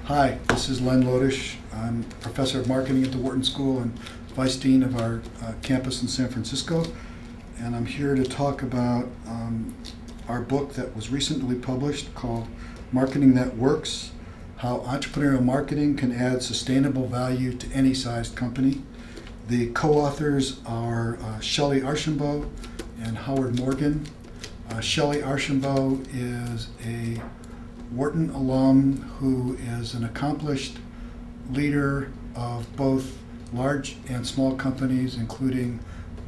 Hi, this is Len Lodish. I'm professor of marketing at the Wharton School and vice dean of our campus in San Francisco. And I'm here to talk about our book that was recently published called Marketing That Works: How Entrepreneurial Marketing Can Add Sustainable Value to Any Sized Company. The co-authors are Shelley Archambault and Howard Morgan. Shelley Archambault is a Wharton alum who is an accomplished leader of both large and small companies, including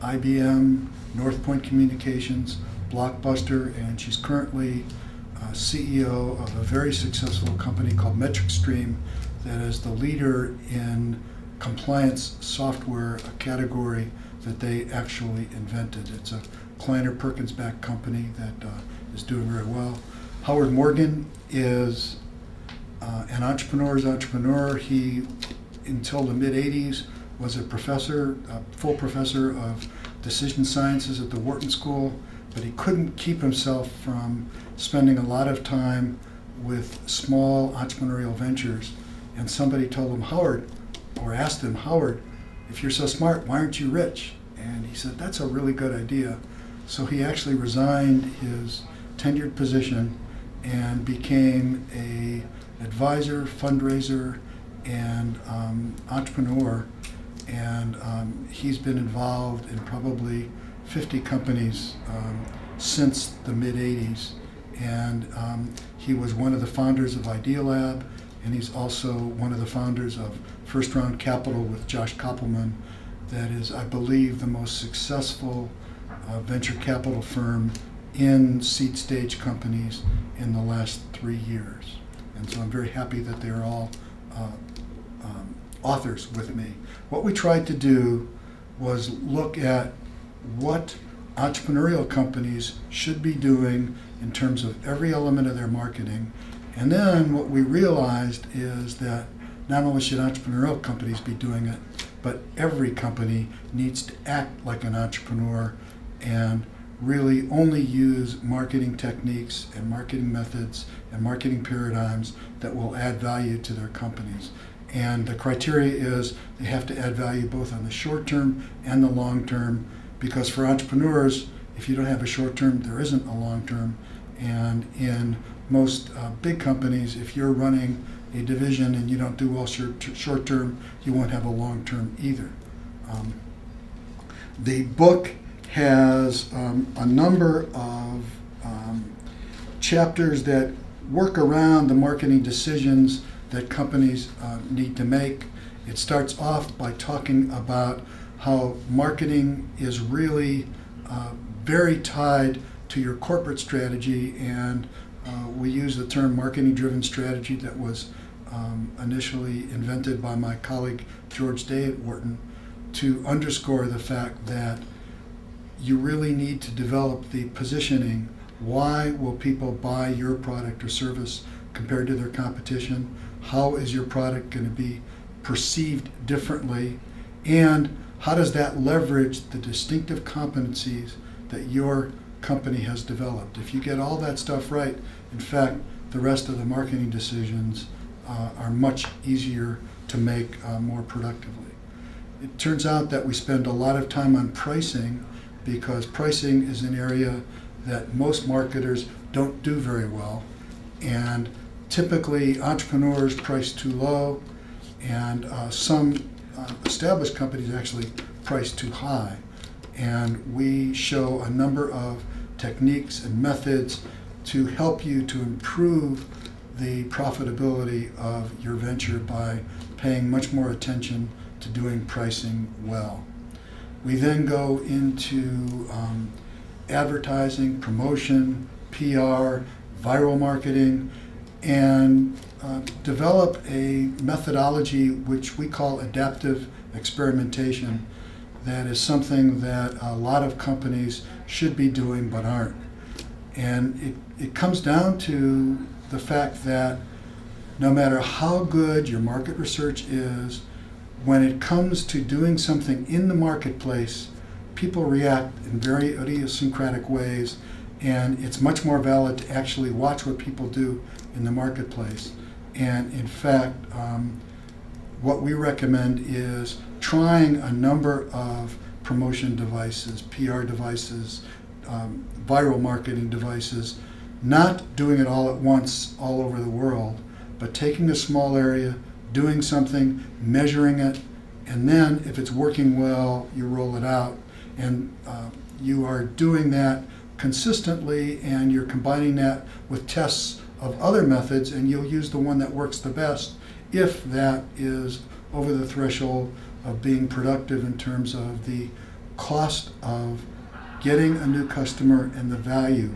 IBM, North Point Communications, Blockbuster, and she's currently CEO of a very successful company called Metricstream that is the leader in compliance software, a category that they actually invented. It's a Kleiner Perkins-backed company that is doing very well. Howard Morgan is an entrepreneur's entrepreneur. He, until the mid-'80s, was a professor, a full professor of decision sciences at the Wharton School, but he couldn't keep himself from spending a lot of time with small entrepreneurial ventures. And somebody told him, Howard, or asked him, Howard, if you're so smart, why aren't you rich? And he said, that's a really good idea. So he actually resigned his tenured position and became an advisor, fundraiser, and entrepreneur. And he's been involved in probably 50 companies since the mid-'80s. And he was one of the founders of Idealab, and he's also one of the founders of First Round Capital with Josh Koppelman. That is, I believe, the most successful venture capital firm in seed stage companies in the last 3 years. And so I'm very happy that they're all authors with me. What we tried to do was look at what entrepreneurial companies should be doing in terms of every element of their marketing. And then what we realized is that not only should entrepreneurial companies be doing it, but every company needs to act like an entrepreneur and really only use marketing techniques and marketing methods and marketing paradigms that will add value to their companies. And the criteria is they have to add value both on the short term and the long term, because for entrepreneurs, if you don't have a short term, there isn't a long term. And in most big companies, if you're running a division and you don't do well short term, you won't have a long term either. The book has a number of chapters that work around the marketing decisions that companies need to make. It starts off by talking about how marketing is really very tied to your corporate strategy, and we use the term marketing-driven strategy that was initially invented by my colleague George Day at Wharton to underscore the fact that you really need to develop the positioning. Why will people buy your product or service compared to their competition? How is your product going to be perceived differently? And how does that leverage the distinctive competencies that your company has developed? If you get all that stuff right, in fact, the rest of the marketing decisions are much easier to make more productively. It turns out that we spend a lot of time on pricing because pricing is an area that most marketers don't do very well. And typically entrepreneurs price too low, and some established companies actually price too high. And we show a number of techniques and methods to help you to improve the profitability of your venture by paying much more attention to doing pricing well. We then go into advertising, promotion, PR, viral marketing, and develop a methodology which we call adaptive experimentation. That is something that a lot of companies should be doing but aren't. And it comes down to the fact that no matter how good your market research is, when it comes to doing something in the marketplace, people react in very idiosyncratic ways, and it's much more valid to actually watch what people do in the marketplace. And in fact, what we recommend is trying a number of promotion devices, PR devices, viral marketing devices, not doing it all at once all over the world, but taking a small area, doing something, measuring it, and then if it's working well, you roll it out. And you are doing that consistently, and you're combining that with tests of other methods, and you'll use the one that works the best if that is over the threshold of being productive in terms of the cost of getting a new customer and the value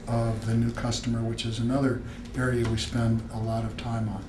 of the new customer, which is another area we spend a lot of time on.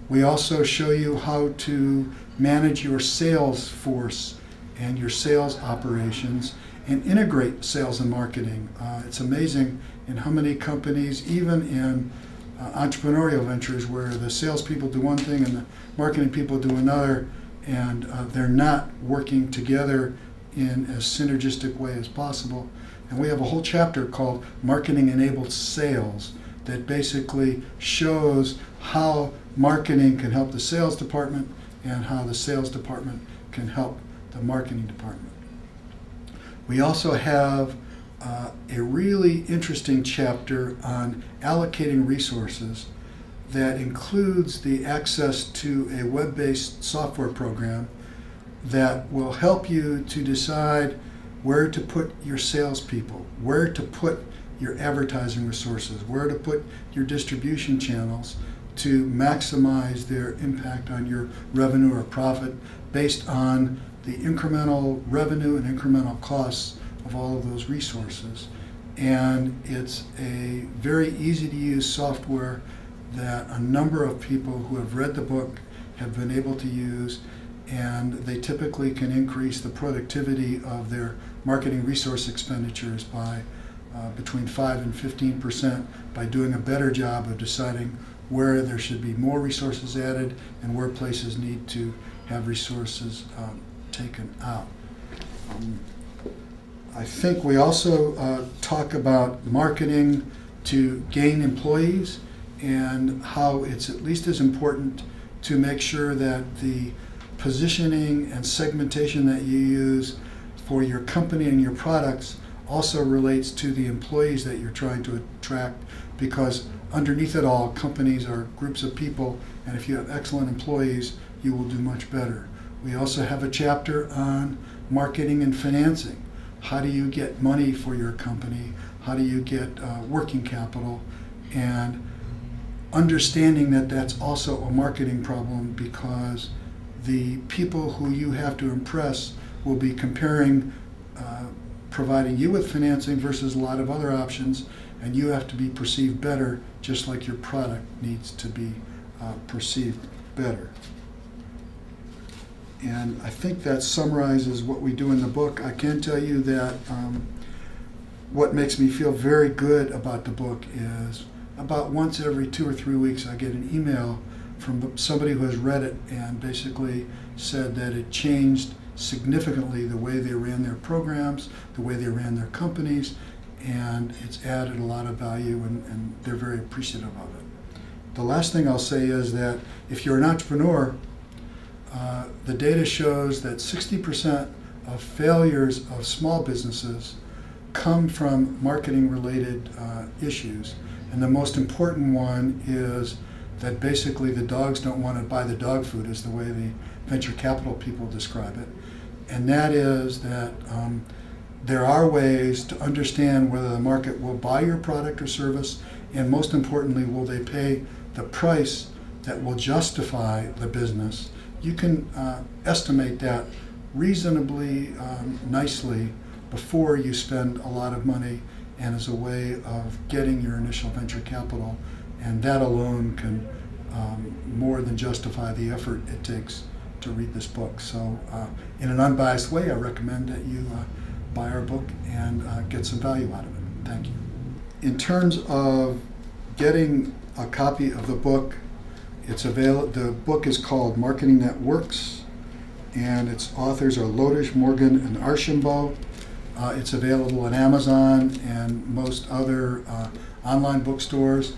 We also show you how to manage your sales force and your sales operations and integrate sales and marketing. It's amazing in how many companies, even in entrepreneurial ventures, where the salespeople do one thing and the marketing people do another, and they're not working together in as synergistic way as possible. And we have a whole chapter called Marketing Enabled Sales that basically shows how marketing can help the sales department and how the sales department can help the marketing department. We also have a really interesting chapter on allocating resources that includes the access to a web-based software program that will help you to decide where to put your salespeople, where to put your advertising resources, where to put your distribution channels to maximize their impact on your revenue or profit based on the incremental revenue and incremental costs of all of those resources. And it's a very easy to use software that a number of people who have read the book have been able to use, and they typically can increase the productivity of their marketing resource expenditures by between 5 and 15% by doing a better job of deciding where there should be more resources added and where places need to have resources taken out. I think we also talk about marketing to gain employees and how it's at least as important to make sure that the positioning and segmentation that you use for your company and your products also relates to the employees that you're trying to attract, because underneath it all, companies are groups of people, and if you have excellent employees, you will do much better. We also have a chapter on marketing and financing. How do you get money for your company? How do you get working capital? And understanding that that's also a marketing problem, because the people who you have to impress will be comparing providing you with financing versus a lot of other options, and you have to be perceived better, just like your product needs to be perceived better. And I think that summarizes what we do in the book. I can tell you that what makes me feel very good about the book is about once every 2 or 3 weeks I get an email from somebody who has read it and basically said that it changed significantly the way they ran their programs, the way they ran their companies, and it's added a lot of value, and they're very appreciative of it. The last thing I'll say is that if you're an entrepreneur, the data shows that 60% of failures of small businesses come from marketing-related issues. And the most important one is that basically the dogs don't want to buy the dog food, is the way the venture capital people describe it. And that is that there are ways to understand whether the market will buy your product or service, and most importantly, will they pay the price that will justify the business. You can estimate that reasonably nicely before you spend a lot of money, and as a way of getting your initial venture capital, and that alone can more than justify the effort it takes to read this book. So in an unbiased way, I recommend that you buy our book and get some value out of it. Thank you. In terms of getting a copy of the book, the book is called Marketing That Works, and its authors are Lodish, Morgan, and Archambault. It's available at Amazon and most other online bookstores.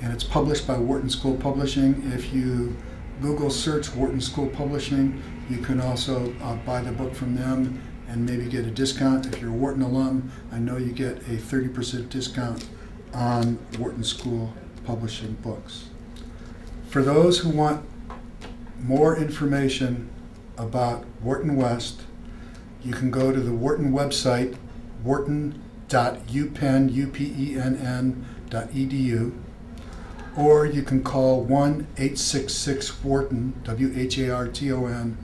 and it's published by Wharton School Publishing. If you Google search Wharton School Publishing, you can also buy the book from them and maybe get a discount. If you're a Wharton alum, I know you get a 30% discount on Wharton School Publishing books. For those who want more information about Wharton West, you can go to the Wharton website, wharton.upenn.edu, or you can call 1-866-WHARTON, W-H-A-R-T-O-N,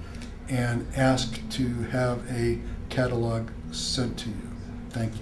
and ask to have a catalog sent to you. Thank you.